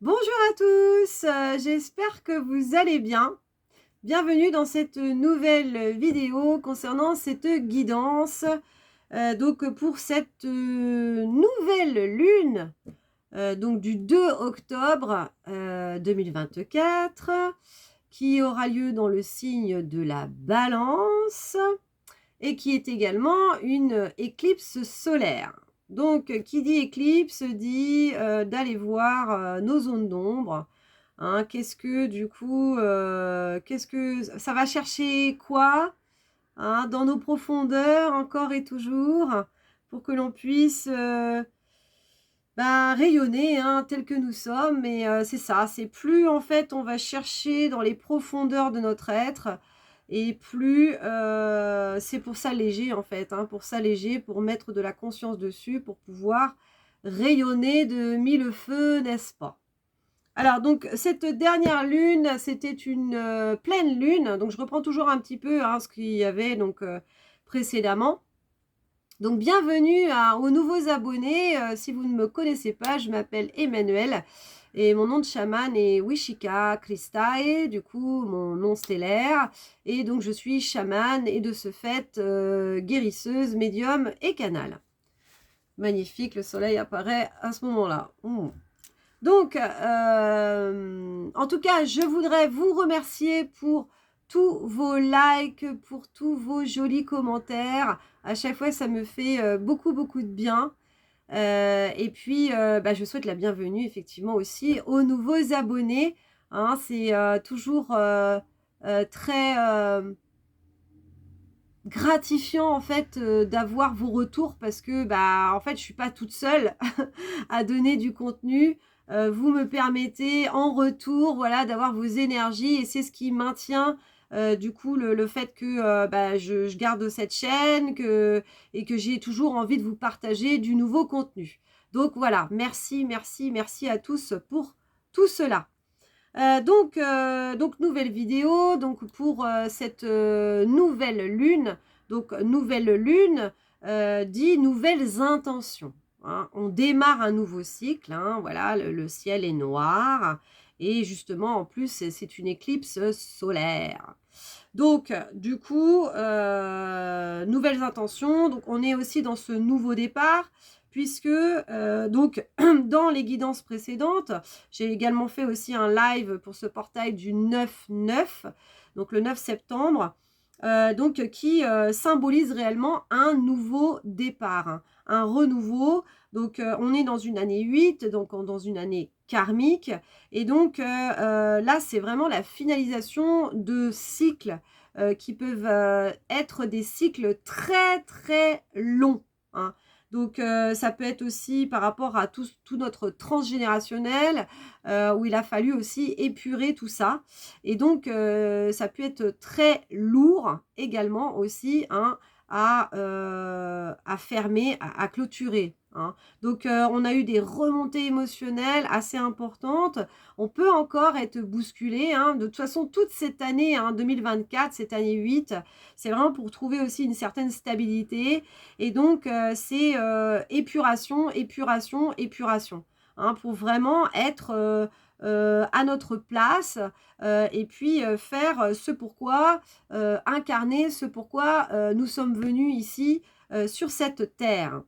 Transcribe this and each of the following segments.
Bonjour à tous, j'espère que vous allez bien. Bienvenue dans cette nouvelle vidéo concernant cette guidance. Donc pour cette nouvelle lune, donc du 2 octobre 2024, qui aura lieu dans le signe de la Balance et qui est également une éclipse solaire. Donc, qui dit éclipse dit d'aller voir nos zones d'ombre. Hein, qu'est-ce que du coup, qu'est-ce que ça va chercher quoi, hein, dans nos profondeurs encore et toujours, pour que l'on puisse rayonner, hein, tel que nous sommes. Et c'est ça, c'est plus en fait on va chercher dans les profondeurs de notre être, et plus c'est pour s'alléger en fait, hein, pour s'alléger, pour mettre de la conscience dessus, pour pouvoir rayonner de mille feux, n'est-ce pas? Alors donc cette dernière lune, c'était une pleine lune, donc je reprends toujours un petit peu, hein, ce qu'il y avait donc précédemment. Donc bienvenue aux nouveaux abonnés. Si vous ne me connaissez pas, je m'appelle Emmanuel et mon nom de chaman est Wishika Kristae, du coup mon nom stellaire. Et donc je suis chamane et de ce fait guérisseuse, médium et canal. Magnifique, le soleil apparaît à ce moment-là. Donc, en tout cas, je voudrais vous remercier pour tous vos likes, pour tous vos jolis commentaires. À chaque fois, ça me fait beaucoup, beaucoup de bien. Et puis, je souhaite la bienvenue, effectivement, aussi aux nouveaux abonnés. Hein, c'est toujours très gratifiant, en fait, d'avoir vos retours parce que, en fait, je suis pas toute seule à donner du contenu. Vous me permettez en retour, voilà, d'avoir vos énergies et c'est ce qui maintient du coup le fait que je garde cette chaîne et que j'ai toujours envie de vous partager du nouveau contenu. Donc voilà, merci, merci, merci à tous pour tout cela. Donc nouvelle vidéo, donc pour cette nouvelle lune. Donc nouvelle lune dit nouvelles intentions. Hein. On démarre un nouveau cycle, hein, voilà, le ciel est noir et justement en plus c'est une éclipse solaire. Donc du coup, nouvelles intentions, donc on est aussi dans ce nouveau départ puisque donc dans les guidances précédentes, j'ai également fait aussi un live pour ce portail du 9-9, donc le 9 septembre, donc qui symbolise réellement un nouveau départ, hein, un renouveau. Donc on est dans une année 8, donc dans une année karmique, et donc là c'est vraiment la finalisation de cycles qui peuvent être des cycles très très longs, hein. Donc ça peut être aussi par rapport à tout notre transgénérationnel, où il a fallu aussi épurer tout ça. Et donc ça peut être très lourd également aussi, hein, à fermer, à clôturer. Hein. Donc on a eu des remontées émotionnelles assez importantes. On peut encore être bousculé. Hein. De toute façon, toute cette année, hein, 2024, cette année 8, c'est vraiment pour trouver aussi une certaine stabilité. Et donc c'est épuration, épuration, épuration. Hein, pour vraiment être à notre place et puis faire ce pourquoi, incarner ce pourquoi nous sommes venus ici sur cette terre.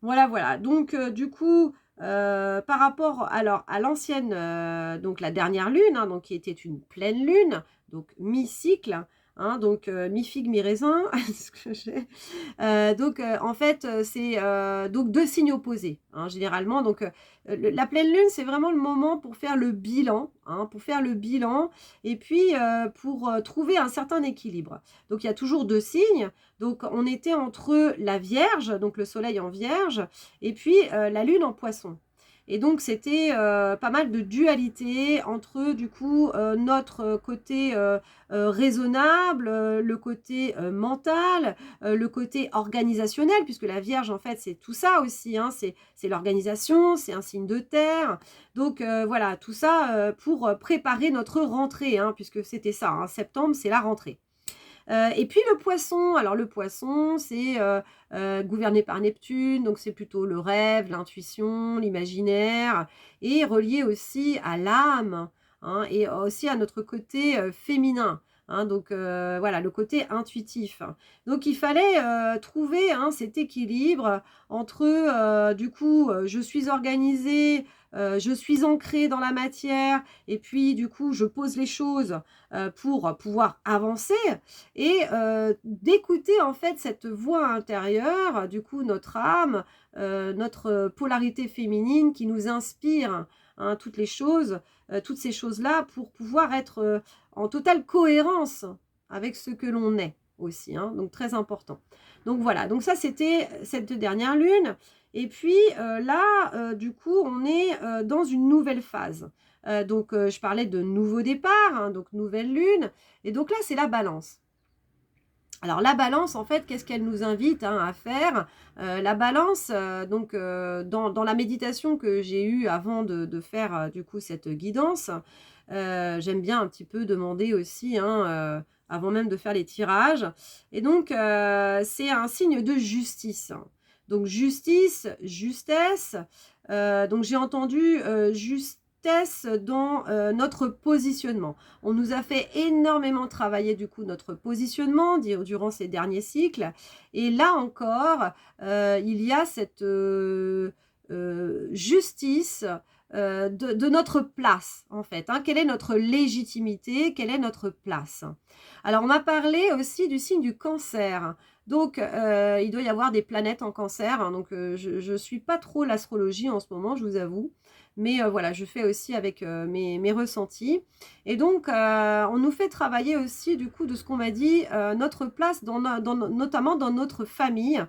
Voilà, voilà. Donc, du coup, par rapport alors à l'ancienne, donc la dernière lune, hein, donc qui était une pleine lune, donc mi-cycle, hein, donc mi-figue, mi-raisin, ce que j'ai. Donc, en fait, c'est donc deux signes opposés, hein, généralement. Donc, la pleine lune, c'est vraiment le moment pour faire le bilan, hein, pour faire le bilan et puis pour trouver un certain équilibre. Donc, il y a toujours deux signes. Donc, on était entre la Vierge, donc le soleil en Vierge, et puis la lune en Poisson. Et donc, c'était pas mal de dualité entre, du coup, notre côté raisonnable, le côté mental, le côté organisationnel, puisque la Vierge, en fait, c'est tout ça aussi. Hein, c'est l'organisation, c'est un signe de terre. Donc, voilà, tout ça pour préparer notre rentrée, hein, puisque c'était ça. Hein, septembre, c'est la rentrée. Et puis le poisson, alors le poisson, c'est gouverné par Neptune, donc c'est plutôt le rêve, l'intuition, l'imaginaire, et relié aussi à l'âme, hein, et aussi à notre côté féminin. Hein, donc voilà, le côté intuitif. Donc il fallait trouver hein, cet équilibre entre, du coup, je suis organisée, je suis ancrée dans la matière, et puis du coup, je pose les choses pour pouvoir avancer, et d'écouter en fait cette voix intérieure, du coup notre âme, notre polarité féminine qui nous inspire hein, toutes ces choses-là pour pouvoir être en totale cohérence avec ce que l'on est aussi, hein, donc très important. Donc voilà, donc ça c'était cette dernière lune, et puis là, du coup, on est dans une nouvelle phase. Donc je parlais de nouveau départ, hein, donc nouvelle lune, et donc là c'est la balance. Alors la balance, en fait, qu'est-ce qu'elle nous invite hein, à faire la balance, donc dans la méditation que j'ai eue avant de faire du coup cette guidance, j'aime bien un petit peu demander aussi, hein, avant même de faire les tirages. Et donc c'est un signe de justice. Donc justice, justesse. Donc j'ai entendu justesse dans notre positionnement. On nous a fait énormément travailler du coup notre positionnement durant ces derniers cycles. Et là encore, il y a cette justice de notre place, en fait. Hein. Quelle est notre légitimité? Quelle est notre place? Alors, on m'a parlé aussi du signe du cancer. Donc, il doit y avoir des planètes en cancer. Hein, donc, je ne suis pas trop l'astrologie en ce moment, je vous avoue. Mais voilà, je fais aussi avec mes ressentis. Et donc, on nous fait travailler aussi, du coup, de ce qu'on m'a dit, notre place, notamment dans notre famille.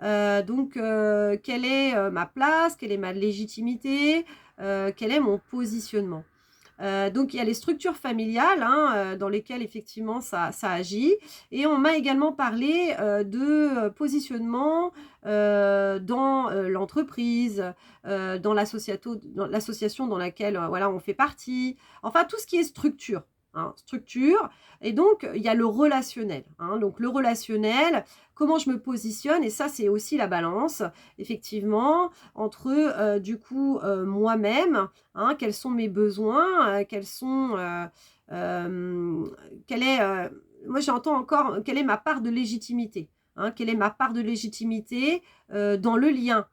Donc, quelle est ma place? Quelle est ma légitimité? Quel est mon positionnement? Donc il y a les structures familiales hein, dans lesquelles effectivement ça agit, et on m'a également parlé de positionnement dans l'entreprise, dans l'association dans laquelle voilà, on fait partie, enfin tout ce qui est structure. Hein, structure, et donc il y a le relationnel. Hein, donc le relationnel, comment je me positionne, et ça c'est aussi la balance, effectivement, entre du coup moi-même, hein, quels sont mes besoins, quelle est, moi j'entends encore, quelle est ma part de légitimité, hein, quelle est ma part de légitimité dans le lien,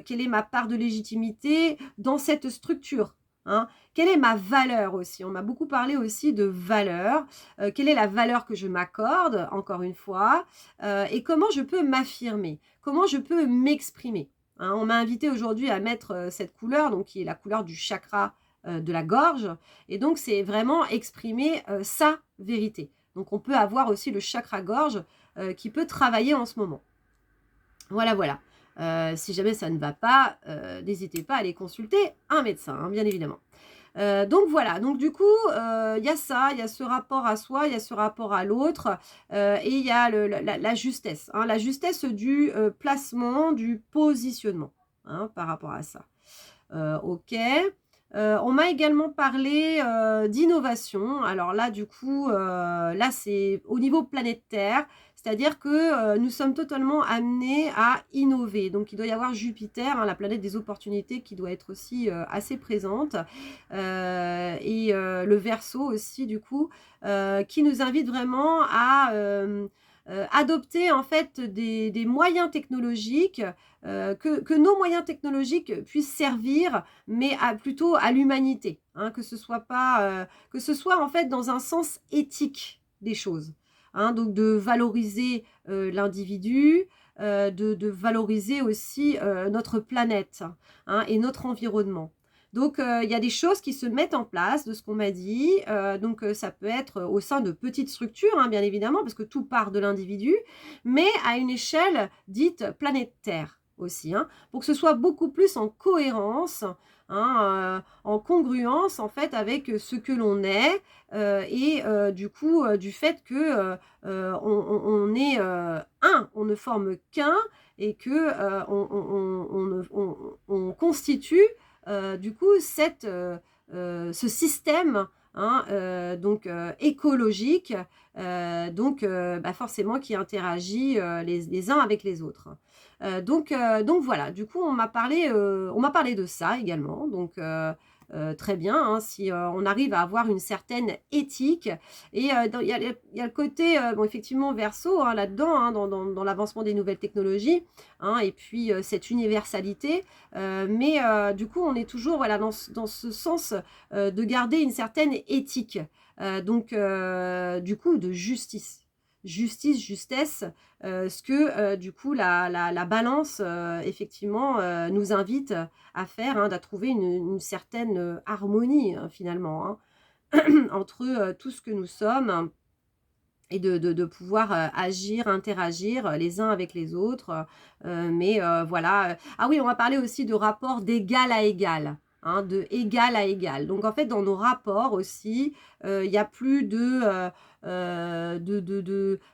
quelle est ma part de légitimité dans cette structure, hein, quelle est ma valeur aussi, on m'a beaucoup parlé aussi de valeur, quelle est la valeur que je m'accorde, encore une fois, et comment je peux m'affirmer, comment je peux m'exprimer. Hein, on m'a invité aujourd'hui à mettre cette couleur, donc qui est la couleur du chakra de la gorge. Et donc, c'est vraiment exprimer sa vérité. Donc, on peut avoir aussi le chakra gorge qui peut travailler en ce moment. Voilà, voilà. Si jamais ça ne va pas, n'hésitez pas à aller consulter un médecin, hein, bien évidemment. Donc voilà, donc du coup, il y a ça, il y a ce rapport à soi, il y a ce rapport à l'autre, et il y a la justesse, hein, la justesse du placement, du positionnement, hein, par rapport à ça. Ok. On m'a également parlé d'innovation. Alors là, du coup, là, c'est au niveau planétaire, c'est-à-dire que nous sommes totalement amenés à innover. Donc, il doit y avoir Jupiter, hein, la planète des opportunités, qui doit être aussi assez présente. Et le Verseau aussi, du coup, qui nous invite vraiment à adopter en fait des moyens technologiques, que nos moyens technologiques puissent servir, mais plutôt à l'humanité, hein, que ce soit en fait dans un sens éthique des choses, hein, donc de valoriser l'individu, de valoriser aussi notre planète, hein, et notre environnement. Donc, il y a des choses qui se mettent en place de ce qu'on m'a dit. Donc, ça peut être au sein de petites structures, hein, bien évidemment, parce que tout part de l'individu, mais à une échelle dite planétaire aussi, hein, pour que ce soit beaucoup plus en cohérence, hein, en congruence, en fait, avec ce que l'on est, et du coup, du fait que on est un, on ne forme qu'un, et que on constitue du coup ce système hein, donc écologique, donc forcément qui interagit les uns avec les autres. Donc voilà, du coup on m'a parlé de ça également, donc très bien, hein, si on arrive à avoir une certaine éthique. Et il y a le côté, bon, effectivement, Verseau, hein, là-dedans, hein, dans l'avancement des nouvelles technologies, hein, et puis cette universalité. Mais du coup, on est toujours voilà, dans ce sens de garder une certaine éthique. Donc, du coup, de justice. Justice, justesse, ce que du coup la balance effectivement nous invite à faire, hein, à trouver une certaine harmonie finalement, hein, entre tout ce que nous sommes et de pouvoir agir, interagir les uns avec les autres. Mais voilà. Ah oui, on va parler aussi de rapport d'égal à égal. Hein, de égal à égal. Donc en fait, dans nos rapports aussi, il n'y a plus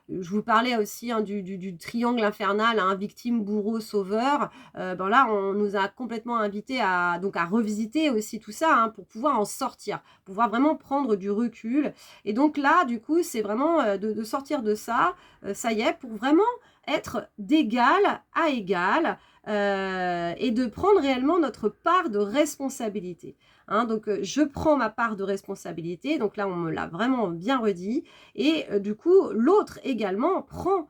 je vous parlais aussi hein, du triangle infernal, hein, victime, bourreau, sauveur. Ben là, on nous a complètement invités à revisiter aussi tout ça hein, pour pouvoir en sortir, pouvoir vraiment prendre du recul. Et donc là, du coup, c'est vraiment de sortir de ça, ça y est, pour vraiment être d'égal à égal et de prendre réellement notre part de responsabilité. Hein, donc, je prends ma part de responsabilité. Donc là, on me l'a vraiment bien redit. Et du coup, l'autre également prend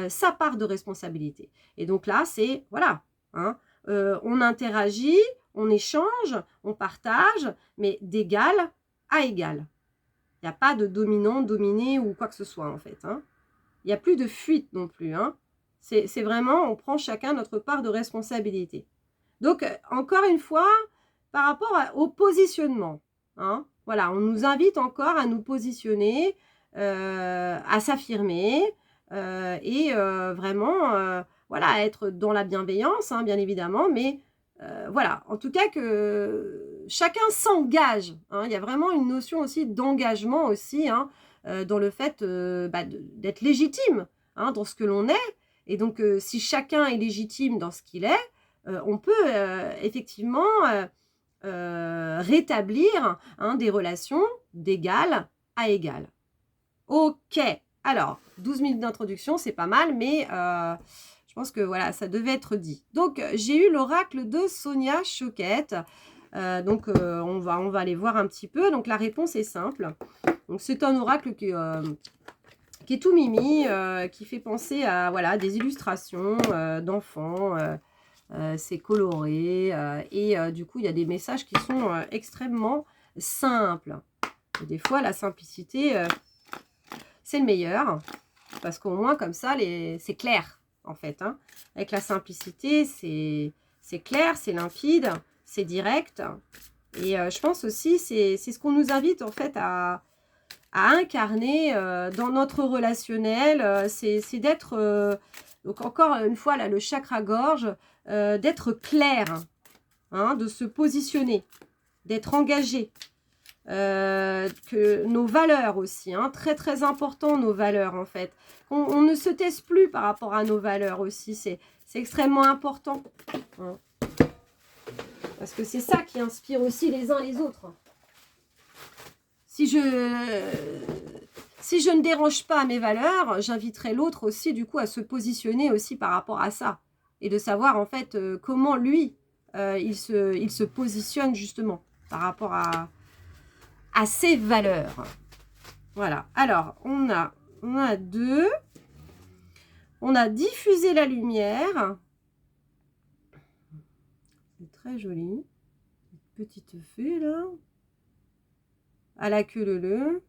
sa part de responsabilité. Et donc là, c'est, voilà, hein, on interagit, on échange, on partage, mais d'égal à égal. Il n'y a pas de dominant, dominé ou quoi que ce soit en fait. Hein. Il n'y a plus de fuite non plus. Hein. C'est vraiment, on prend chacun notre part de responsabilité. Donc, encore une fois, par rapport au positionnement, hein, voilà, on nous invite encore à nous positionner, à s'affirmer et vraiment, voilà, à être dans la bienveillance, hein, bien évidemment, mais voilà, en tout cas que chacun s'engage. Hein, il y a vraiment une notion aussi d'engagement aussi hein, dans le fait d'être légitime hein, dans ce que l'on est. Et donc, si chacun est légitime dans ce qu'il est, on peut effectivement rétablir hein, des relations d'égal à égal. Ok, alors 12 minutes d'introduction, c'est pas mal, mais je pense que voilà, ça devait être dit. Donc, j'ai eu l'oracle de Sonia Choquette. Donc, on va aller voir un petit peu. Donc, la réponse est simple. Donc, c'est un oracle qui est tout mimi, qui fait penser à voilà, des illustrations d'enfants. C'est coloré. Et du coup, il y a des messages qui sont extrêmement simples. Et des fois, la simplicité, c'est le meilleur. Parce qu'au moins, comme ça, c'est clair, en fait. Hein. Avec la simplicité, c'est clair, c'est limpide, c'est direct. Et je pense aussi, c'est ce qu'on nous invite, en fait, à incarner dans notre relationnel. C'est d'être, donc encore une fois, là, le chakra-gorge, d'être clair, hein, de se positionner, d'être engagé. Que nos valeurs aussi, hein, très très important nos valeurs en fait. On ne se taise plus par rapport à nos valeurs aussi, c'est extrêmement important. Hein. Parce que c'est ça qui inspire aussi les uns les autres. Si je ne dérange pas mes valeurs, j'inviterai l'autre aussi du coup à se positionner aussi par rapport à ça. Et de savoir en fait comment lui, il se positionne justement par rapport à ses valeurs. Voilà. Alors, on a deux. On a diffusé la lumière. C'est très joli. Petite fée, là. À la queue leu.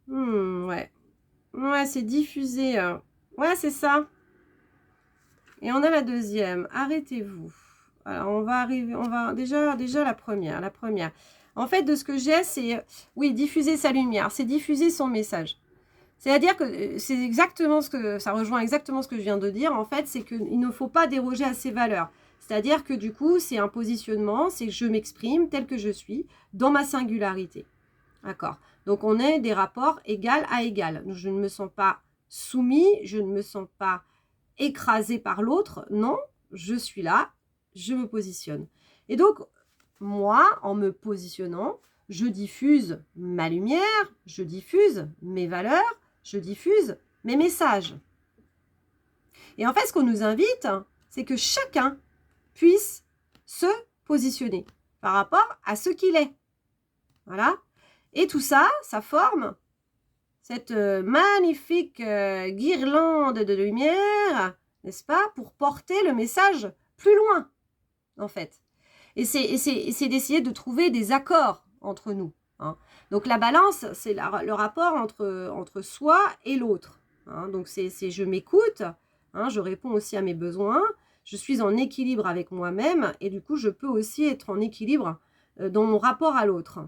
Ouais. Ouais, c'est diffusé. Ouais, c'est ça. Et on a la deuxième. Arrêtez-vous. Alors, on va déjà la première. La première. En fait, de ce que j'ai, c'est, oui, diffuser sa lumière. C'est diffuser son message. C'est-à-dire que c'est exactement ça rejoint exactement ce que je viens de dire. En fait, c'est qu'il ne faut pas déroger à ses valeurs. C'est-à-dire que du coup, c'est un positionnement, c'est que je m'exprime tel que je suis, dans ma singularité. D'accord. Donc, on est des rapports égal à égal. Je ne me sens pas soumis, je ne me sens pas écrasé par l'autre. Non, je suis là, je me positionne. Et donc, moi, en me positionnant, je diffuse ma lumière, je diffuse mes valeurs, je diffuse mes messages. Et en fait, ce qu'on nous invite, c'est que chacun puisse se positionner par rapport à ce qu'il est. Voilà. Et tout ça, ça forme cette magnifique guirlande de lumière, n'est-ce pas, pour porter le message plus loin, en fait. Et c'est d'essayer de trouver des accords entre nous. Hein. Donc la balance, c'est le rapport entre soi et l'autre. Hein. Donc c'est je m'écoute, hein, je réponds aussi à mes besoins, je suis en équilibre avec moi-même et du coup je peux aussi être en équilibre dans mon rapport à l'autre.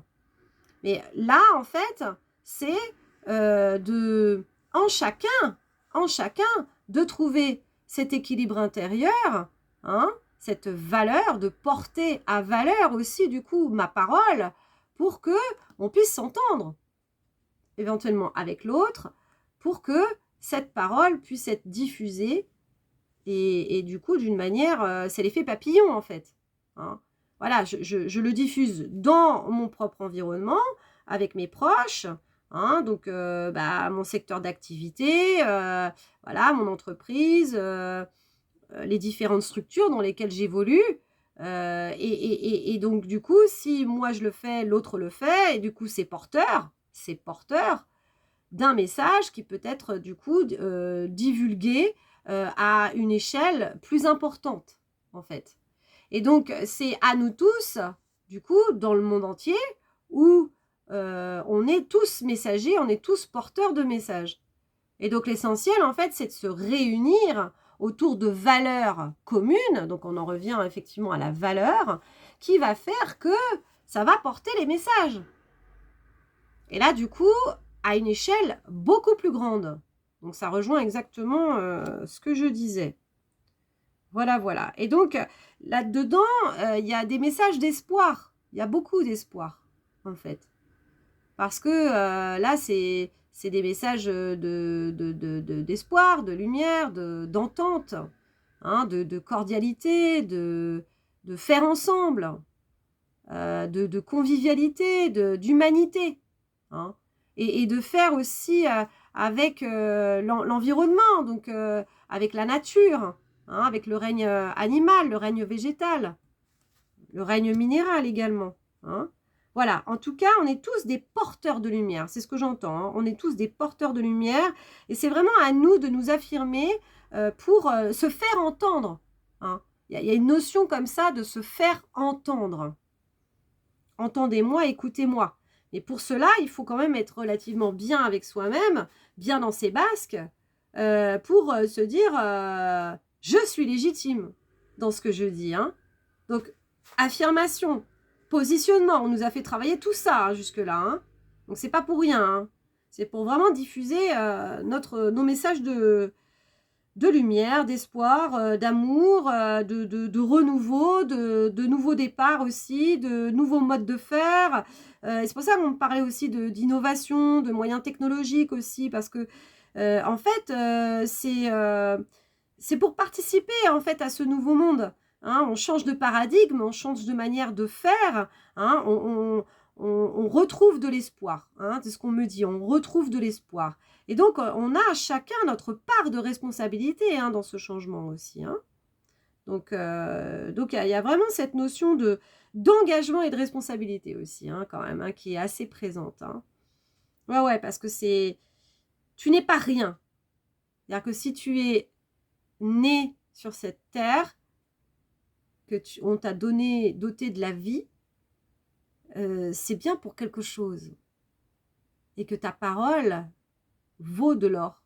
Mais là, en fait, c'est en chacun, de trouver cet équilibre intérieur, hein, cette valeur, de porter à valeur aussi, du coup, ma parole, pour que on puisse s'entendre, éventuellement avec l'autre, pour que cette parole puisse être diffusée, et du coup, d'une manière, c'est l'effet papillon, en fait. Hein. Voilà, je le diffuse dans mon propre environnement, avec mes proches, hein, donc mon secteur d'activité, voilà, mon entreprise, les différentes structures dans lesquelles j'évolue. Et donc, du coup, si moi je le fais, l'autre le fait, et du coup, c'est porteur d'un message qui peut être, du coup, divulgué à une échelle plus importante, en fait. Et donc, c'est à nous tous, du coup, dans le monde entier, où on est tous messagers, on est tous porteurs de messages. Et donc, l'essentiel, en fait, c'est de se réunir autour de valeurs communes. Donc, on en revient effectivement à la valeur qui va faire que ça va porter les messages. Et là, du coup, à une échelle beaucoup plus grande. Donc, ça rejoint exactement ce que je disais. Voilà, voilà. Et donc, là-dedans, il y a des messages d'espoir. Il y a beaucoup d'espoir, en fait. Parce que là, c'est des messages d'espoir, de lumière, d'entente, hein, de cordialité, de faire ensemble, de convivialité, d'humanité. Hein, et de faire aussi avec l'environnement, donc avec la nature, hein, avec le règne animal, le règne végétal, le règne minéral également. Hein. Voilà, en tout cas, on est tous des porteurs de lumière, c'est ce que j'entends, hein. On est tous des porteurs de lumière, et c'est vraiment à nous de nous affirmer pour se faire entendre. Hein. Il y a une notion comme ça de se faire entendre. Entendez-moi, écoutez-moi. Mais pour cela, il faut quand même être relativement bien avec soi-même, bien dans ses basques, pour se dire je suis légitime dans ce que je dis. Hein. Donc, affirmation, positionnement, on nous a fait travailler tout ça hein, jusque-là. Hein. Donc, c'est pas pour rien. Hein. C'est pour vraiment diffuser nos messages de lumière, d'espoir, d'amour, de renouveau, de nouveaux départs aussi, de nouveaux modes de faire. C'est pour ça qu'on me parlait aussi d'innovation, de moyens technologiques aussi, parce que en fait, c'est pour participer en fait à ce nouveau monde. Hein, on change de paradigme, on change de manière de faire. Hein, on retrouve de l'espoir. Hein, c'est ce qu'on me dit, on retrouve de l'espoir. Et donc, on a chacun notre part de responsabilité hein, dans ce changement aussi. Hein. Donc, il y a vraiment cette notion d'engagement et de responsabilité aussi, hein, quand même, hein, qui est assez présente. Hein. Ouais, parce que tu n'es pas rien. C'est-à-dire que si tu es né sur cette terre, on t'a doté de la vie, c'est bien pour quelque chose. Et que ta parole vaut de l'or.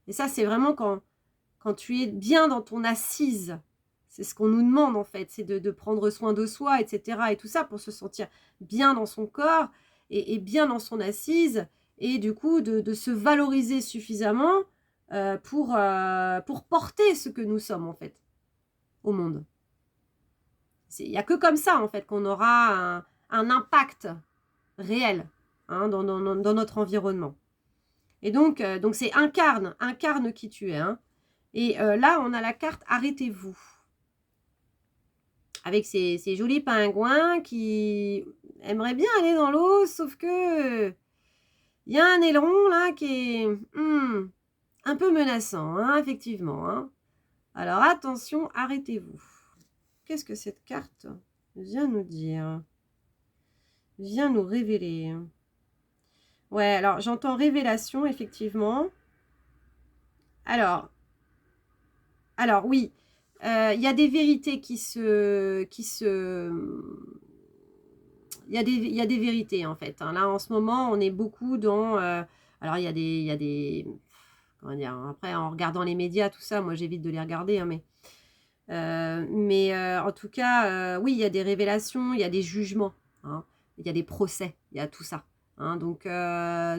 Et ça, c'est vraiment quand tu es bien dans ton assise. C'est ce qu'on nous demande, en fait. C'est de prendre soin de soi, etc. Et tout ça pour se sentir bien dans son corps et bien dans son assise. Et du coup, de se valoriser suffisamment pour porter ce que nous sommes, en fait, au monde. Il n'y a que comme ça, en fait, qu'on aura un impact réel hein, dans notre environnement. Et donc c'est incarne qui tu es. Hein. Et là, on a la carte Arrêtez-vous. Avec ces jolis pingouins qui aimerait bien aller dans l'eau, sauf que il y a un aileron là qui est un peu menaçant, hein, effectivement. Hein. Alors attention, arrêtez-vous. Qu'est-ce que cette carte vient nous dire? Vient nous révéler. Ouais, alors j'entends révélation, effectivement. Alors oui, il y a des vérités il y a des vérités, en fait. Hein. Là, en ce moment, on est beaucoup dans... alors, il y a des... Comment dire? Après, en regardant les médias, tout ça, moi, j'évite de les regarder, hein, mais en tout cas, oui, il y a des révélations, il y a des jugements, hein, il y a des procès, il y a tout ça. Hein, donc,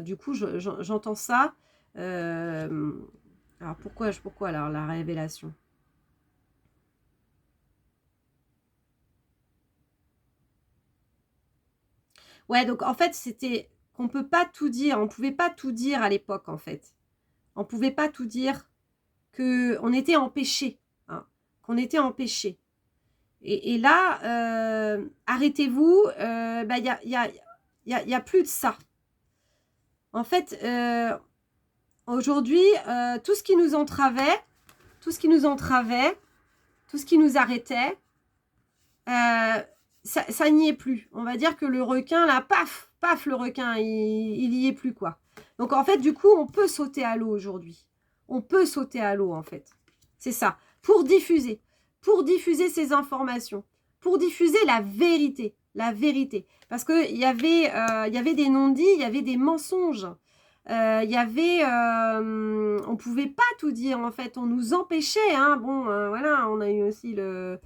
du coup, j'entends ça. Alors, pourquoi alors la révélation? Ouais, donc en fait, c'était qu'on peut pas tout dire, on pouvait pas tout dire à l'époque, en fait. On pouvait pas tout dire qu'on était empêché, hein, qu'on était empêché. Et là, arrêtez-vous, bah, y a plus de ça. En fait, aujourd'hui, tout ce qui nous entravait, tout ce qui nous entravait, tout ce qui nous arrêtait, ça n'y est plus. On va dire que le requin, là, paf, paf, le requin, il y est plus, quoi. Donc, en fait, du coup, on peut sauter à l'eau aujourd'hui. On peut sauter à l'eau, en fait. C'est ça. Pour diffuser ces informations, pour diffuser la vérité. La vérité. Parce qu'il y avait des non-dits, il y avait des mensonges. Il y avait... on ne pouvait pas tout dire, en fait. On nous empêchait. Hein. Bon, voilà, on a eu aussi le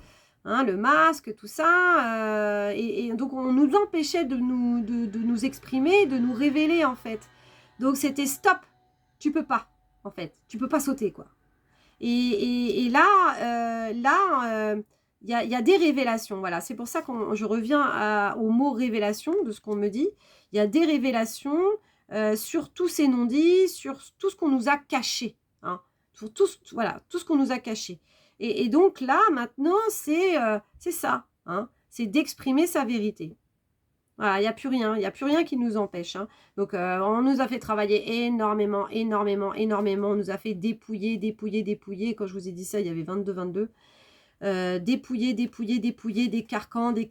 masque, tout ça. Et donc, on nous empêchait de nous exprimer, de nous révéler, en fait. Donc, c'était stop. Tu peux pas, en fait. Tu peux pas sauter, quoi. Et là, il y a des révélations. Voilà, c'est pour ça que je reviens au mot révélation de ce qu'on me dit. Il y a des révélations sur tous ces non-dits, sur tout ce qu'on nous a caché. Hein, sur voilà, tout ce qu'on nous a caché. Et donc là, maintenant, c'est ça. Hein, c'est d'exprimer sa vérité. Voilà, il n'y a plus rien. Il n'y a plus rien qui nous empêche. Hein. Donc, on nous a fait travailler énormément, énormément, énormément. On nous a fait dépouiller, dépouiller, dépouiller. Quand je vous ai dit ça, il y avait 22. Dépouiller, dépouiller, dépouiller des carcans, des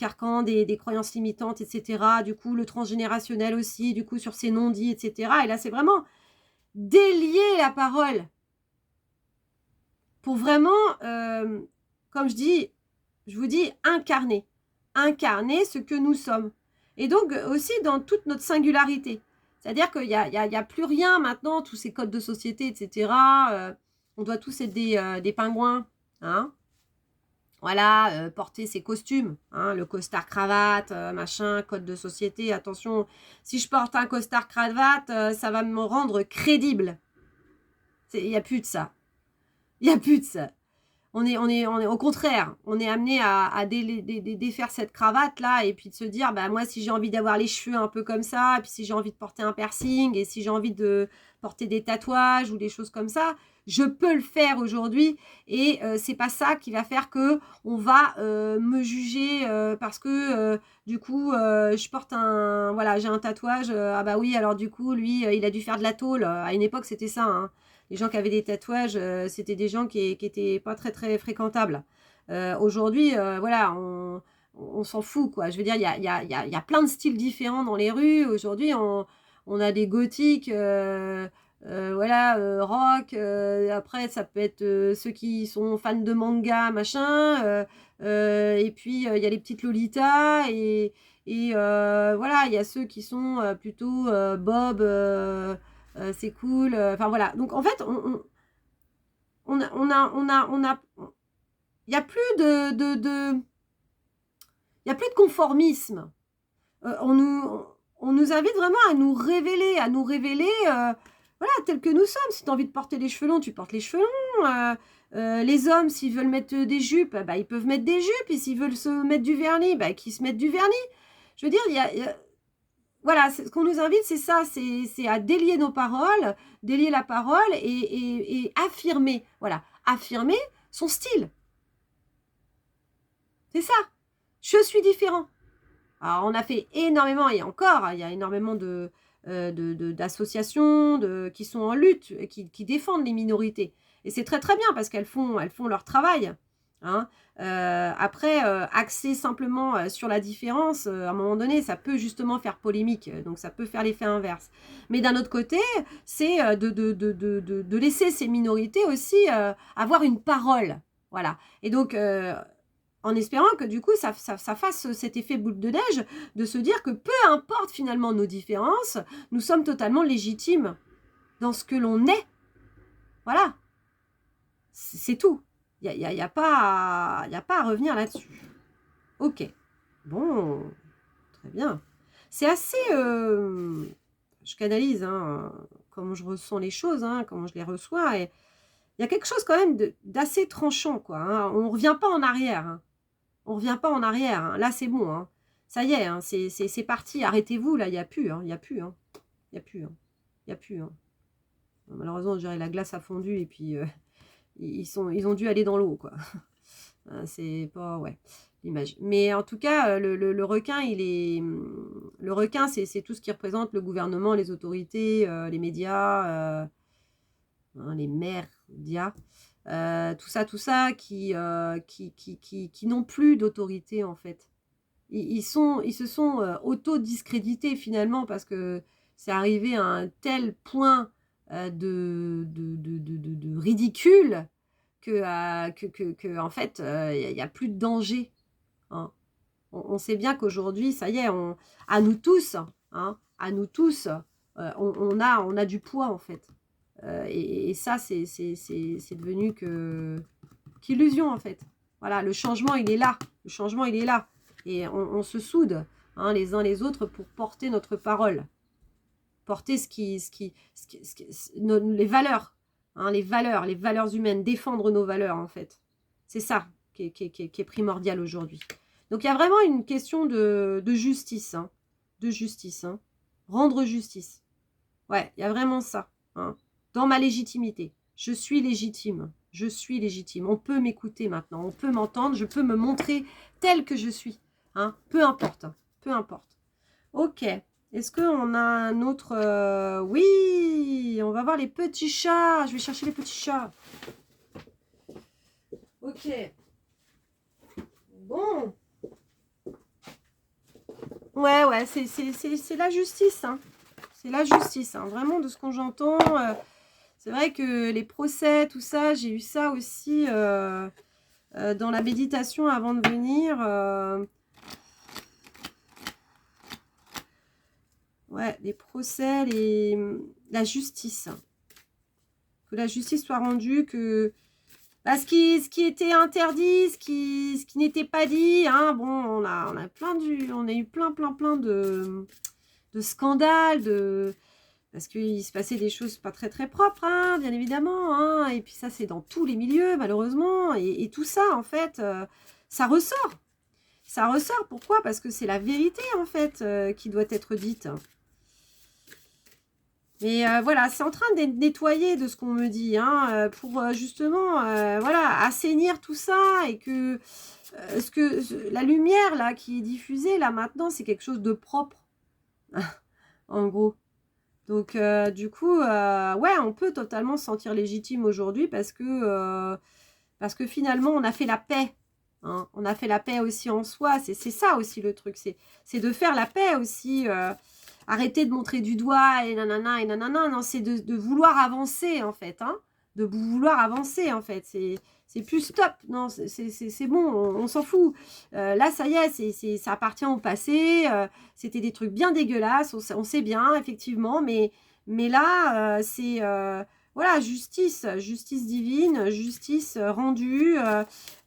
croyances limitantes, etc. Du coup, le transgénérationnel aussi, du coup, sur ces non-dits, etc. Et là, c'est vraiment délier la parole. Pour vraiment, comme je vous dis, incarner. Incarner ce que nous sommes. Et donc, aussi dans toute notre singularité. C'est-à-dire qu'il n'y a plus rien maintenant, tous ces codes de société, etc. On doit tous être des pingouins. Hein, voilà, porter ses costumes. Hein, le costard cravate, machin, code de société. Attention, si je porte un costard cravate, ça va me rendre crédible. Il n'y a plus de ça. Il n'y a plus de ça. On est au contraire, on est amené à défaire cette cravate là et puis de se dire, bah moi si j'ai envie d'avoir les cheveux un peu comme ça, et puis si j'ai envie de porter un piercing et si j'ai envie de porter des tatouages ou des choses comme ça, je peux le faire aujourd'hui et c'est pas ça qui va faire que on va me juger parce que du coup je porte voilà, j'ai un tatouage, ah bah oui alors du coup lui il a dû faire de la tôle. À une époque c'était ça, hein. Les gens qui avaient des tatouages, c'était des gens qui étaient pas très, très fréquentables. Aujourd'hui, voilà, on s'en fout, quoi. Je veux dire, il y a plein de styles différents dans les rues. Aujourd'hui, on a des gothiques, voilà, rock. Après, ça peut être ceux qui sont fans de manga, machin. Et puis, il y a les petites lolitas. Et voilà, il y a ceux qui sont plutôt Bob... c'est cool. Enfin voilà. Donc en fait, il n'y a plus il y a plus de conformisme. On nous invite vraiment à nous révéler, voilà, tel que nous sommes. Si tu as envie de porter les cheveux longs, tu portes les cheveux longs. Les hommes, s'ils veulent mettre des jupes, bah, ils peuvent mettre des jupes. Et s'ils veulent se mettre du vernis, bah, qu'ils se mettent du vernis. Je veux dire, voilà, ce qu'on nous invite, c'est ça, c'est à délier nos paroles, délier la parole et affirmer, voilà, affirmer son style. C'est ça. Je suis différent. Alors, on a fait énormément, et encore, il y a énormément d'associations qui sont en lutte, qui défendent les minorités. Et c'est très très bien parce qu'elles font leur travail. Hein. Après, axer simplement sur la différence, à un moment donné, ça peut justement faire polémique. Donc ça peut faire l'effet inverse. Mais d'un autre côté, c'est de laisser ces minorités aussi avoir une parole. Voilà. Et donc, en espérant que du coup, ça fasse cet effet boule de neige de se dire que peu importe finalement nos différences, nous sommes totalement légitimes dans ce que l'on est. Voilà. C'est tout. Il n'y a pas à revenir là-dessus. Ok. Bon. Très bien. C'est assez... je canalise hein, comment je ressens les choses, hein, comment je les reçois. Et il y a quelque chose quand même d'assez tranchant, quoi. Hein. On ne revient pas en arrière. Hein. On ne revient pas en arrière. Hein. Là, c'est bon. Hein. Ça y est, hein, c'est parti. Arrêtez-vous, là. Il n'y a plus. Hein. Il n'y a plus. Hein. Il n'y a plus. Hein. Il n'y a plus. Hein. Malheureusement, je dirais la glace a fondu et puis ils ont dû aller dans l'eau, quoi. C'est pas... Ouais, l'image. Mais en tout cas, le requin, le requin, c'est tout ce qui représente le gouvernement, les autorités, les médias, hein, les médias. Tout ça qui n'ont plus d'autorité en fait. Ils se sont auto-discrédités finalement parce que c'est arrivé à un tel point de ridicule que en fait, il n'y a plus de danger. Hein. On sait bien qu'aujourd'hui, ça y est, à nous tous, hein, on a du poids en fait. Et ça, c'est devenu qu'illusion en fait. Voilà, le changement, il est là. Le changement, il est là. Et on se soude hein, les uns les autres pour porter notre parole. Porter les valeurs. Hein, les valeurs humaines. Défendre nos valeurs en fait. C'est ça qui est primordial aujourd'hui. Donc il y a vraiment une question de justice. Hein, de justice. Hein. Rendre justice. Ouais, il y a vraiment ça. Hein. Dans ma légitimité. Je suis légitime. Je suis légitime. On peut m'écouter maintenant. On peut m'entendre. Je peux me montrer telle que je suis. Hein. Peu importe. Hein. Peu importe. Ok. Est-ce qu'on a un autre... Oui. On va voir les petits chats. Je vais chercher les petits chats. Ok. Bon. Ouais. C'est la justice. Hein. C'est la justice. Hein. Vraiment, de ce qu'on j'entends... C'est vrai que les procès, tout ça, j'ai eu ça aussi dans la méditation avant de venir. Ouais, les procès, la justice. Que la justice soit rendue, que... Bah, ce qui était interdit, ce qui n'était pas dit, hein, bon, on a eu plein de scandales, parce qu'il se passait des choses pas très très propres, hein, bien évidemment. Hein, et puis ça, c'est dans tous les milieux, malheureusement. Et tout ça, en fait, ça ressort. Ça ressort, pourquoi? Parce que c'est la vérité, en fait, qui doit être dite. Mais voilà, c'est en train de nettoyer de ce qu'on me dit, hein, pour justement, voilà, assainir tout ça. Et que, la lumière, là, qui est diffusée, là, maintenant, c'est quelque chose de propre. En gros. Donc, du coup, ouais, on peut totalement se sentir légitime aujourd'hui parce que finalement, on a fait la paix. Hein. On a fait la paix aussi en soi. C'est ça aussi le truc. C'est de faire la paix aussi. Arrêter de montrer du doigt et nanana et nanana. Non, c'est de vouloir avancer, en fait. Hein. De vouloir avancer, en fait. C'est plus stop. Non, c'est bon, on s'en fout. Là, ça y est, ça appartient au passé. C'était des trucs bien dégueulasses, on sait bien, effectivement. Mais là, c'est... voilà, justice divine, justice rendue.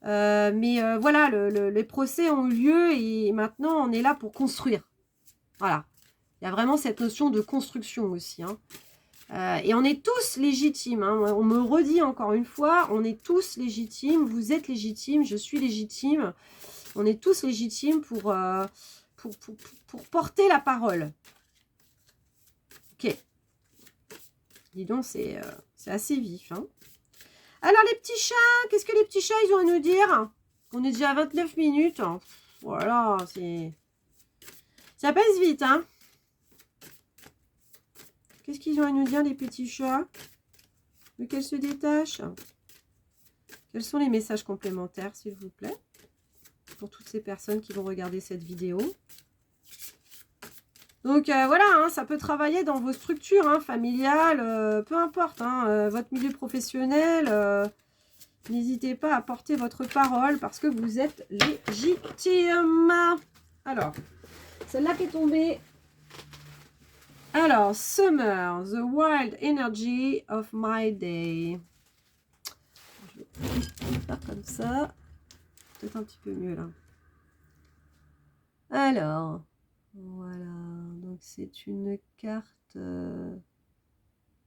Mais voilà, les procès ont eu lieu et maintenant, on est là pour construire. Voilà. Il y a vraiment cette notion de construction aussi. Hein. Et on est tous légitimes. Hein. On me redit encore une fois, on est tous légitimes. Vous êtes légitimes, je suis légitime. On est tous légitimes pour porter la parole. Ok. Dis donc, c'est assez vif. Hein. Alors, les petits chats, qu'est-ce que les petits chats, ils ont à nous dire? On est déjà à 29 minutes. Hein. Voilà, c'est... Ça passe vite, hein. Qu'est-ce qu'ils ont à nous dire, les petits chats? Lequel se détache? Quels sont les messages complémentaires, s'il vous plaît, pour toutes ces personnes qui vont regarder cette vidéo? Donc voilà, hein, ça peut travailler dans vos structures hein, familiales, peu importe, hein, votre milieu professionnel. N'hésitez pas à porter votre parole parce que vous êtes légitime. Alors, celle-là qui est tombée. Alors, Summer, the wild energy of my day. Je vais faire comme ça. Peut-être un petit peu mieux là. Alors, voilà. Donc, c'est une carte.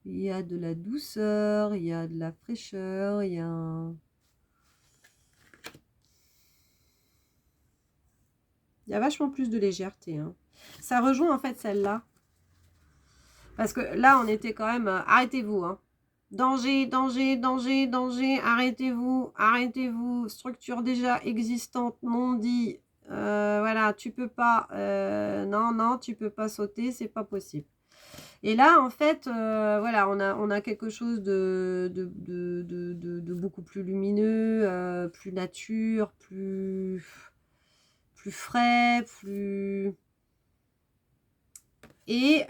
Il y a de la douceur, il y a de la fraîcheur, il y a un... Il y a vachement plus de légèreté. Hein. Ça rejoint en fait celle-là. Parce que là, on était quand même... arrêtez-vous. Hein. Danger, danger, danger, danger. Arrêtez-vous, arrêtez-vous. Structure déjà existante, non dit. Voilà, tu peux pas... non, non, tu peux pas sauter, c'est pas possible. Et là, en fait, voilà, on a quelque chose de beaucoup plus lumineux, plus nature, plus frais, plus... Et,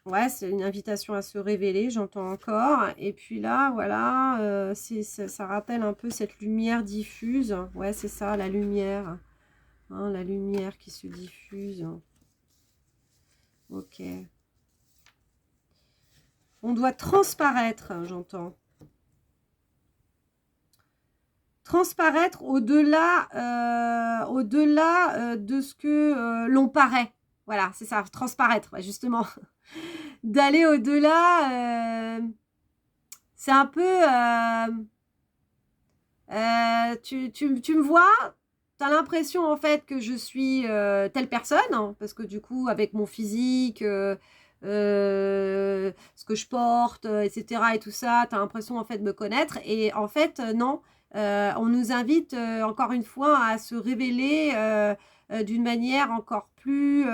ouais, c'est une invitation à se révéler, j'entends encore. Et puis là, voilà, ça rappelle un peu cette lumière diffuse. Ouais, c'est ça, la lumière. Hein, la lumière qui se diffuse. Ok. On doit transparaître, j'entends. Transparaître au-delà de ce que l'on paraît. Voilà, c'est ça, transparaître, justement. D'aller au-delà, c'est un peu... tu me vois, tu as l'impression en fait que je suis telle personne, hein, parce que du coup, avec mon physique... ce que je porte, etc. et tout ça, tu as l'impression en fait de me connaître et en fait non, on nous invite encore une fois à se révéler d'une manière encore plus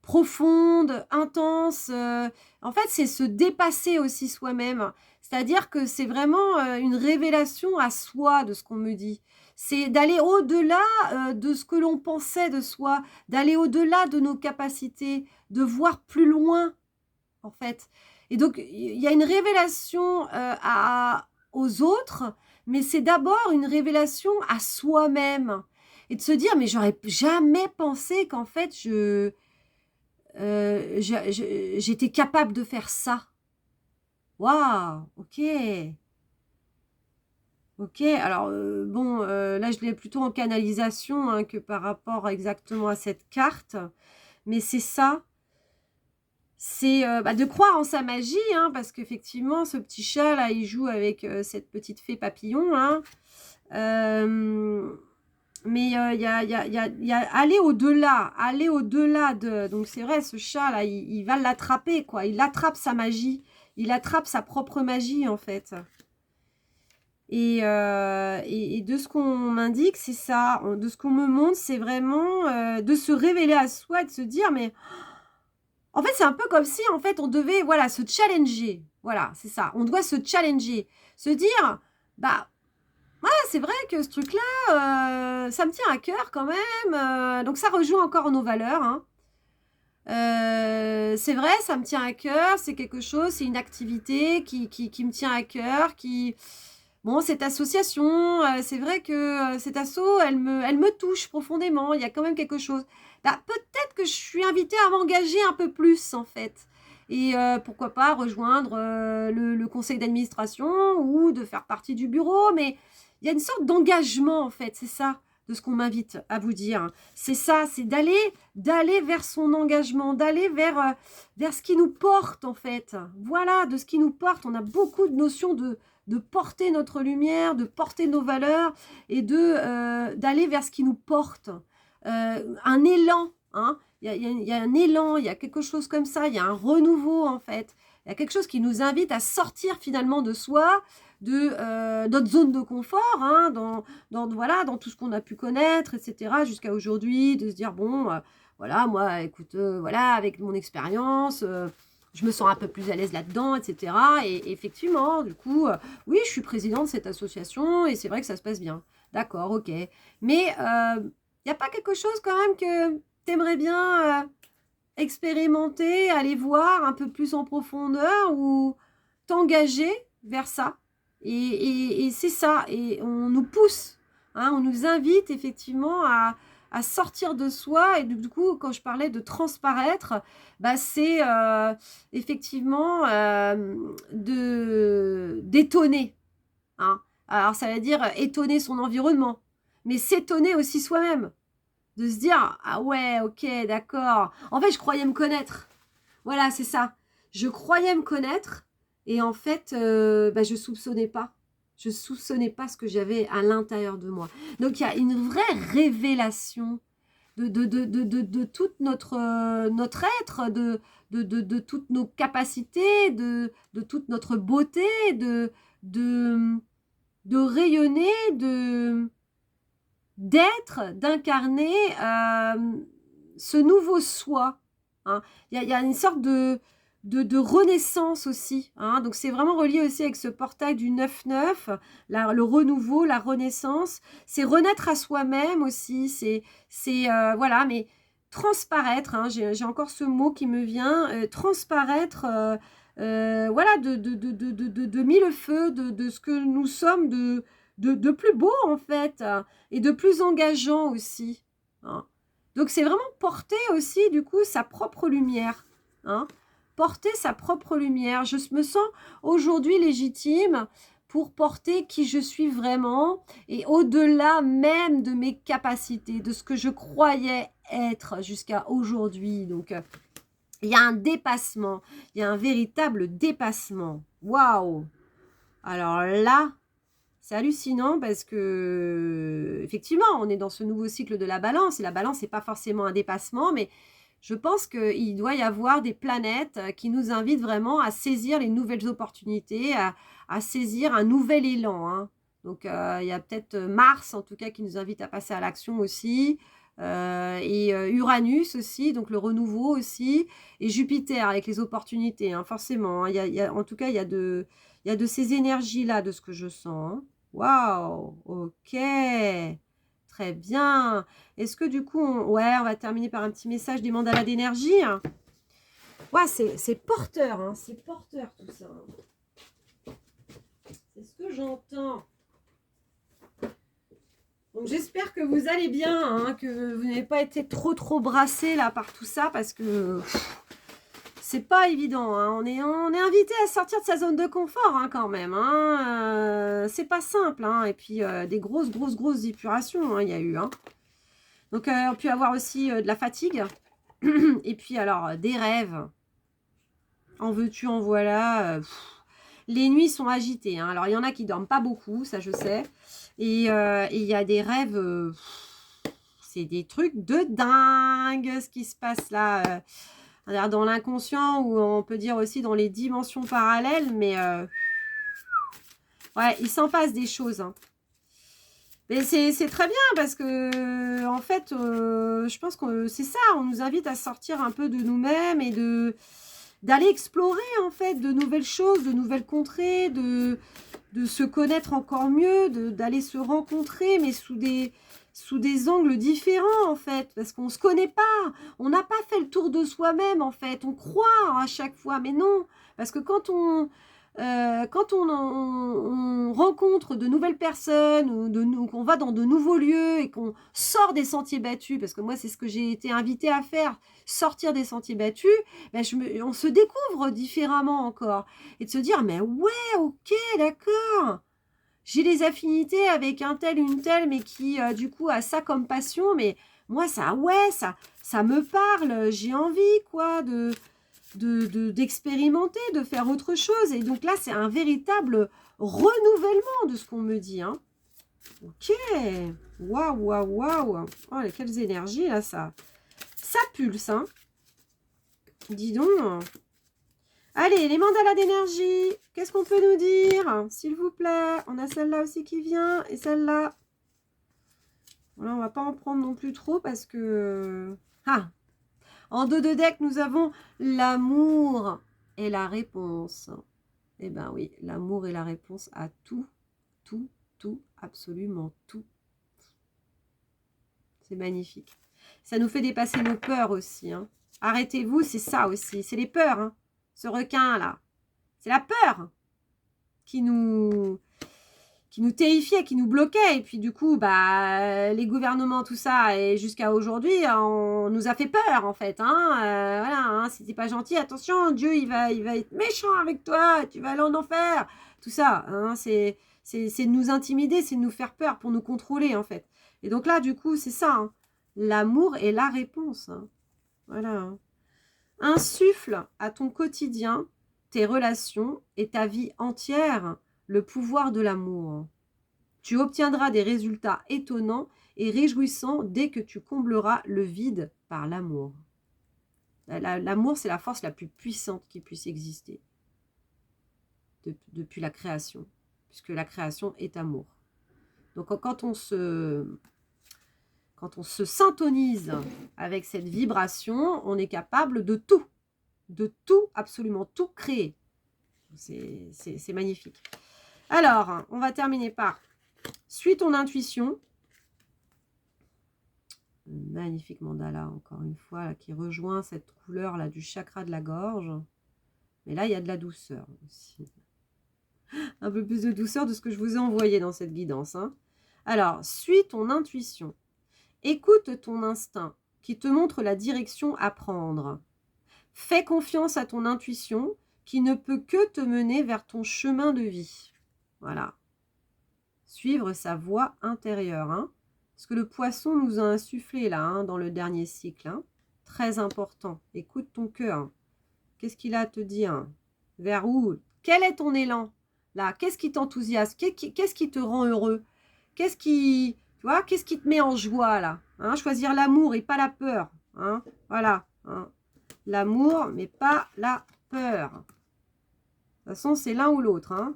profonde, intense. En fait, c'est se dépasser aussi soi-même, c'est-à-dire que c'est vraiment une révélation à soi de ce qu'on me dit. C'est d'aller au-delà de ce que l'on pensait de soi, d'aller au-delà de nos capacités, de voir plus loin, en fait. Et donc, il y a une révélation aux autres, mais c'est d'abord une révélation à soi-même. Et de se dire, mais j'aurais jamais pensé qu'en fait, j'étais capable de faire ça. Waouh, ok. Ok, alors bon, là je l'ai plutôt en canalisation hein, que par rapport exactement à cette carte. Mais c'est ça, c'est de croire en sa magie, hein, parce qu'effectivement, ce petit chat là, il joue avec cette petite fée papillon. Hein. Mais il y a aller au-delà de... Donc c'est vrai, ce chat là, il va l'attraper, quoi. Il attrape sa magie, il attrape sa propre magie en fait. Et de ce qu'on m'indique, c'est ça. De ce qu'on me montre, c'est vraiment de se révéler à soi, de se dire, mais en fait, c'est un peu comme si, en fait, on devait, voilà, se challenger. Voilà, c'est ça. On doit se challenger. Se dire, bah, ouais, c'est vrai que ce truc-là, ça me tient à cœur quand même. Donc, ça rejoint encore nos valeurs, hein. C'est vrai, ça me tient à cœur. C'est quelque chose, c'est une activité qui me tient à cœur, Bon, cette association, c'est vrai que cette asso, elle me touche profondément. Il y a quand même quelque chose. Bah, peut-être que je suis invitée à m'engager un peu plus, en fait. Et pourquoi pas rejoindre le conseil d'administration ou de faire partie du bureau. Mais il y a une sorte d'engagement, en fait. C'est ça, de ce qu'on m'invite à vous dire. C'est ça, c'est d'aller vers son engagement, d'aller vers ce qui nous porte, en fait. Voilà, de ce qui nous porte. On a beaucoup de notions de porter notre lumière, de porter nos valeurs et d'aller vers ce qui nous porte. Un élan, hein. Il y a un élan, il y a quelque chose comme ça, il y a un renouveau en fait. Il y a quelque chose qui nous invite à sortir finalement de soi, notre zone de confort, hein, voilà, dans tout ce qu'on a pu connaître, etc., jusqu'à aujourd'hui, de se dire, bon, voilà, moi, écoute, voilà, avec mon expérience, je me sens un peu plus à l'aise là-dedans, etc. Et effectivement, du coup, oui, je suis présidente de cette association et c'est vrai que ça se passe bien. D'accord, ok. Mais il n'y a pas quelque chose quand même que tu aimerais bien expérimenter, aller voir un peu plus en profondeur ou t'engager vers ça. Et c'est ça. Et on nous pousse, hein, on nous invite effectivement à sortir de soi. Et du coup, quand je parlais de transparaître, bah, c'est effectivement d'étonner. Hein. Alors, ça veut dire étonner son environnement, mais s'étonner aussi soi-même. De se dire, ah ouais, ok, d'accord. En fait, je croyais me connaître. Voilà, c'est ça. Je croyais me connaître et en fait, bah, je soupçonnais pas. Je soupçonnais pas ce que j'avais à l'intérieur de moi. Donc, il y a une vraie révélation de tout notre être, de toutes nos capacités, de toute notre beauté, de, de rayonner, d'être, d'incarner ce nouveau soi. Hein. Y a une sorte de renaissance aussi. Hein. Donc, c'est vraiment relié aussi avec ce portail du 9-9, le renouveau, la renaissance. C'est renaître à soi-même aussi. Voilà, mais transparaître, hein, j'ai encore ce mot qui me vient, transparaître, voilà, de mille feux, de ce que nous sommes, de plus beau en fait, et de plus engageant aussi. Hein. Donc c'est vraiment porter aussi du coup sa propre lumière. Hein. Porter sa propre lumière. Je me sens aujourd'hui légitime pour porter qui je suis vraiment et au-delà même de mes capacités, de ce que je croyais être jusqu'à aujourd'hui. Donc il y a un dépassement, il y a un véritable dépassement. Waouh! Alors là, c'est hallucinant parce que, effectivement, on est dans ce nouveau cycle de la balance. Et la balance, n'est pas forcément un dépassement, mais je pense qu'il doit y avoir des planètes qui nous invitent vraiment à saisir les nouvelles opportunités, à saisir un nouvel élan. Hein. Donc, il y a peut-être Mars, en tout cas, qui nous invite à passer à l'action aussi. Et Uranus aussi, donc le renouveau aussi. Et Jupiter avec les opportunités, hein, forcément. Hein. En tout cas, il y a de ces énergies-là, de ce que je sens. Hein. Waouh, ok, très bien. Est-ce que du coup, ouais, on va terminer par un petit message des mandalas d'énergie. Ouais, c'est porteur, hein, c'est porteur tout ça. C'est ce que j'entends. Donc j'espère que vous allez bien, hein, que vous n'avez pas été trop brassé là par tout ça parce que c'est pas évident. Hein. On est invité à sortir de sa zone de confort hein, quand même. Hein. C'est pas simple. Hein. Et puis des grosses épurations hein, il y a eu. Hein. Donc on peut avoir aussi de la fatigue. Et puis alors des rêves. En veux-tu, en voilà. Les nuits sont agitées. Hein. Alors il y en a qui dorment pas beaucoup, ça je sais. Et il y a des rêves, c'est des trucs de dingue ce qui se passe là. Dans l'inconscient ou on peut dire aussi dans les dimensions parallèles. Mais ouais, il s'en passe des choses. Hein. Mais c'est très bien parce que en fait, je pense que c'est ça. On nous invite à sortir un peu de nous-mêmes et d'aller explorer en fait de nouvelles choses, de nouvelles contrées, de se connaître encore mieux, d'aller se rencontrer, mais sous des angles différents, en fait, parce qu'on ne se connaît pas. On n'a pas fait le tour de soi-même, en fait. On croit à chaque fois, mais non. Parce que quand on rencontre de nouvelles personnes, ou qu'on va dans de nouveaux lieux et qu'on sort des sentiers battus, parce que moi, c'est ce que j'ai été invitée à faire, sortir des sentiers battus, ben on se découvre différemment encore. Et de se dire, mais ouais, ok, d'accord. J'ai des affinités avec un tel, une telle, mais qui, du coup, a ça comme passion. Mais moi, ça me parle. J'ai envie, quoi, d'expérimenter, de faire autre chose. Et donc là, c'est un véritable renouvellement de ce qu'on me dit. Hein. Ok. Waouh. Oh, quelles énergies, là, ça pulse. Hein. Dis donc. Allez, les mandalas d'énergie. Qu'est-ce qu'on peut nous dire? S'il vous plaît. On a celle-là aussi qui vient. Et celle-là. Voilà, on va pas en prendre non plus trop parce que... Ah! En dos de deck, nous avons l'amour et la réponse. Eh ben oui, l'amour est la réponse à tout, tout, tout, absolument tout. C'est magnifique. Ça nous fait dépasser nos peurs aussi. Hein. Arrêtez-vous, c'est ça aussi. C'est les peurs. Hein. Ce requin-là. C'est la peur qui nous terrifiait, qui nous bloquait. Et puis du coup, bah, les gouvernements, tout ça, et jusqu'à aujourd'hui, on nous a fait peur en fait. Hein. Voilà, hein, si t'es pas gentil, attention, Dieu, il va être méchant avec toi, tu vas aller en enfer. Tout ça, hein, c'est de nous intimider, c'est de nous faire peur pour nous contrôler en fait. Et donc là, du coup, c'est ça. Hein. L'amour est la réponse. Hein. Voilà. Hein. Insuffle à ton quotidien, tes relations et ta vie entière le pouvoir de l'amour. Tu obtiendras des résultats étonnants et réjouissants dès que tu combleras le vide par l'amour. L'amour, c'est la force la plus puissante qui puisse exister depuis la création, puisque la création est amour. Donc quand on se syntonise avec cette vibration, on est capable de tout, absolument tout créer. C'est magnifique. Alors, on va terminer par suis ton intuition. Magnifique mandala, encore une fois, là, qui rejoint cette couleur-là du chakra de la gorge. Mais là, il y a de la douceur aussi. Un peu plus de douceur de ce que je vous ai envoyé dans cette guidance. Hein. Alors, suis ton intuition. Écoute ton instinct qui te montre la direction à prendre. Fais confiance à ton intuition qui ne peut que te mener vers ton chemin de vie. Voilà. Suivre sa voie intérieure. Hein. Ce que le poisson nous a insufflé là, hein, dans le dernier cycle. Hein. Très important. Écoute ton cœur. Qu'est-ce qu'il a à te dire? Vers où? Quel est ton élan? Là, qu'est-ce qui t'enthousiasme? Qu'est-ce qui te rend heureux? Qu'est-ce qui te met en joie là? Hein, choisir l'amour et pas la peur. Hein, voilà. Hein. L'amour, mais pas la peur. De toute façon, c'est l'un ou l'autre. Hein.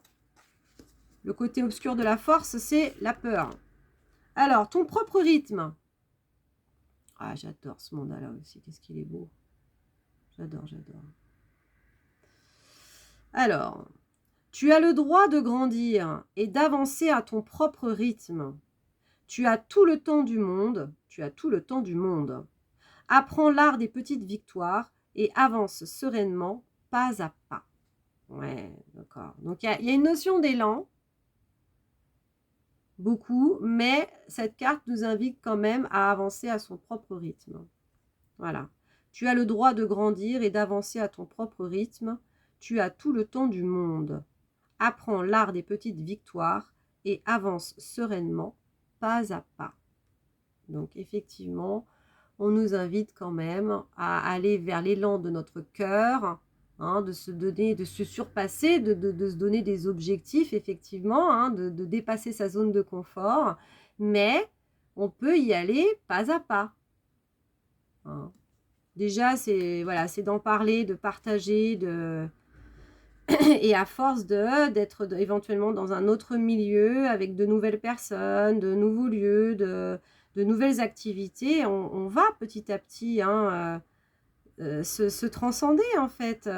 Le côté obscur de la force, c'est la peur. Alors, ton propre rythme. Ah, j'adore ce mandala aussi. Qu'est-ce qu'il est beau. J'adore, j'adore. Alors, tu as le droit de grandir et d'avancer à ton propre rythme. Tu as tout le temps du monde. Tu as tout le temps du monde. Apprends l'art des petites victoires et avance sereinement, pas à pas. Ouais, d'accord. Donc, il y a une notion d'élan. Beaucoup, mais cette carte nous invite quand même à avancer à son propre rythme. Voilà. Tu as le droit de grandir et d'avancer à ton propre rythme. Tu as tout le temps du monde. Apprends l'art des petites victoires et avance sereinement, pas à pas. Donc effectivement, on nous invite quand même à aller vers l'élan de notre cœur, hein, de se donner, de se surpasser, de se donner des objectifs, effectivement, hein, de dépasser sa zone de confort, mais on peut y aller pas à pas. Hein. Déjà, c'est voilà, c'est d'en parler, de partager, et à force d'être éventuellement dans un autre milieu, avec de nouvelles personnes, de nouveaux lieux, de nouvelles activités, on va petit à petit hein, se transcender en fait,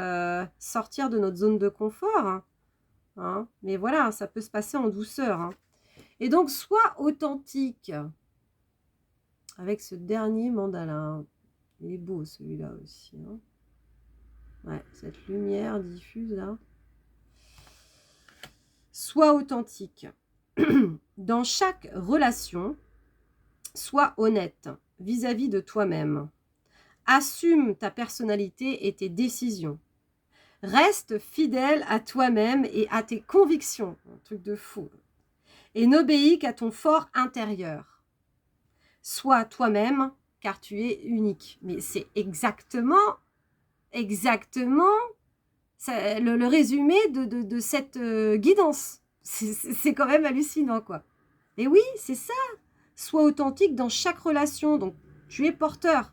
sortir de notre zone de confort. Hein, hein. Mais voilà, ça peut se passer en douceur. Hein. Et donc, sois authentique avec ce dernier mandala. Il est beau celui-là aussi. Hein. Ouais, cette lumière diffuse là. Sois authentique. Dans chaque relation, sois honnête vis-à-vis de toi-même. Assume ta personnalité et tes décisions. Reste fidèle à toi-même et à tes convictions. Un truc de fou. Et n'obéis qu'à ton fort intérieur. Sois toi-même, car tu es unique. Mais c'est exactement le résumé de cette guidance. C'est quand même hallucinant, quoi. Et oui, c'est ça. Sois authentique dans chaque relation. Donc, tu es porteur.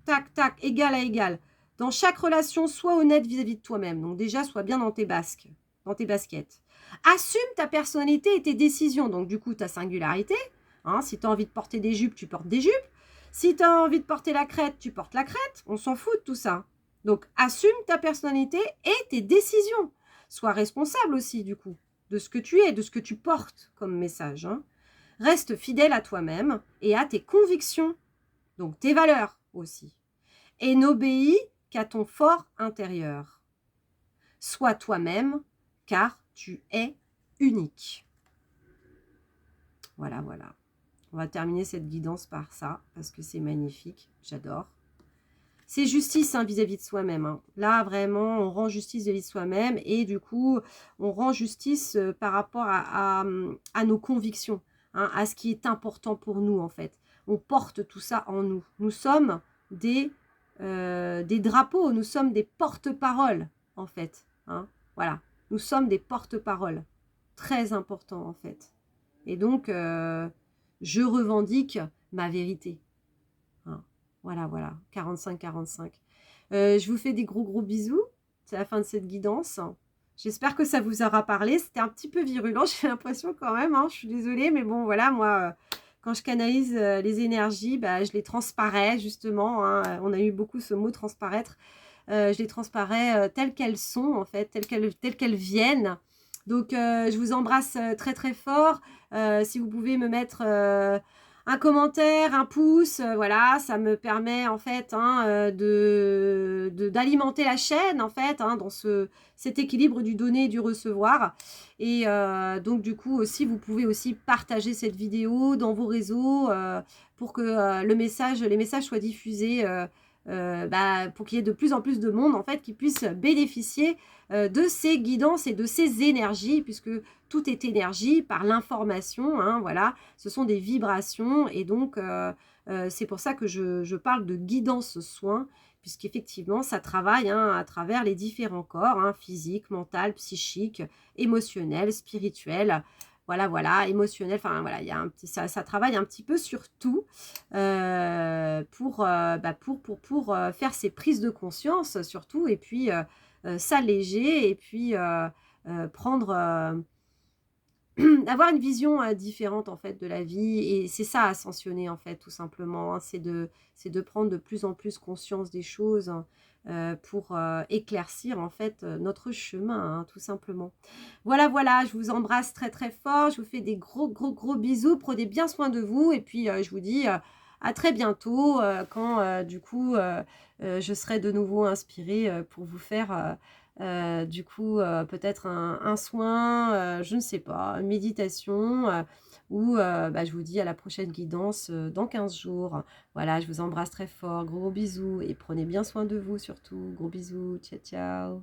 Tac, tac, égal à égal. Dans chaque relation, sois honnête vis-à-vis de toi-même. Donc déjà, sois bien dans tes baskets. Assume ta personnalité et tes décisions. Donc du coup, ta singularité. Hein, si tu as envie de porter des jupes, tu portes des jupes. Si tu as envie de porter la crête, tu portes la crête. On s'en fout de tout ça. Donc assume ta personnalité et tes décisions. Sois responsable aussi du coup de ce que tu es, de ce que tu portes comme message. Hein. Reste fidèle à toi-même et à tes convictions. Donc tes valeurs aussi. Et n'obéis qu'à ton fort intérieur. Sois toi-même, car tu es unique. Voilà, voilà. On va terminer cette guidance par ça, parce que c'est magnifique, j'adore. C'est justice hein, vis-à-vis de soi-même. Hein. Là, vraiment, on rend justice vis-à-vis de soi-même, et du coup, on rend justice par rapport à nos convictions, hein, à ce qui est important pour nous, en fait. On porte tout ça en nous. Nous sommes des drapeaux, nous sommes des porte-paroles, en fait. Hein. Voilà, nous sommes des porte-paroles. Très important, en fait. Et donc, je revendique ma vérité. Hein. Voilà, voilà, 45-45. Je vous fais des gros bisous. C'est la fin de cette guidance. J'espère que ça vous aura parlé. C'était un petit peu virulent, j'ai l'impression quand même. Hein. Je suis désolée, mais bon, voilà, moi, quand je canalise les énergies, bah, je les transparais, justement. Hein. On a eu beaucoup ce mot transparaître. Je les transparais telles qu'elles sont, en fait, telles qu'elles viennent. Donc, je vous embrasse très fort. Si vous pouvez me mettre un commentaire, un pouce, voilà, ça me permet en fait hein, d'alimenter la chaîne en fait, hein, dans cet équilibre du donner et du recevoir. Et donc du coup aussi, vous pouvez aussi partager cette vidéo dans vos réseaux pour que les messages soient diffusés. Pour qu'il y ait de plus en plus de monde en fait qui puisse bénéficier de ces guidances et de ces énergies, puisque tout est énergie par l'information, hein, voilà, ce sont des vibrations, et donc c'est pour ça que je parle de guidance soin, puisqu'effectivement ça travaille hein, à travers les différents corps, hein, physique, mental, psychique, émotionnel, spirituel. Voilà, voilà, émotionnel, enfin voilà, il y a ça travaille un petit peu sur tout pour faire ces prises de conscience surtout, et puis s'alléger, et puis prendre, avoir une vision différente en fait de la vie, et c'est ça ascensionner en fait tout simplement, hein, c'est de prendre de plus en plus conscience des choses hein, pour éclaircir en fait notre chemin hein, tout simplement. Voilà, voilà, je vous embrasse très fort, je vous fais des gros bisous, prenez bien soin de vous, et puis je vous dis à très bientôt quand du coup je serai de nouveau inspirée pour vous faire du coup peut-être un soin, je ne sais pas, une méditation ou je vous dis à la prochaine guidance dans 15 jours. Voilà, je vous embrasse très fort, gros bisous, et prenez bien soin de vous surtout. Gros bisous, ciao ciao.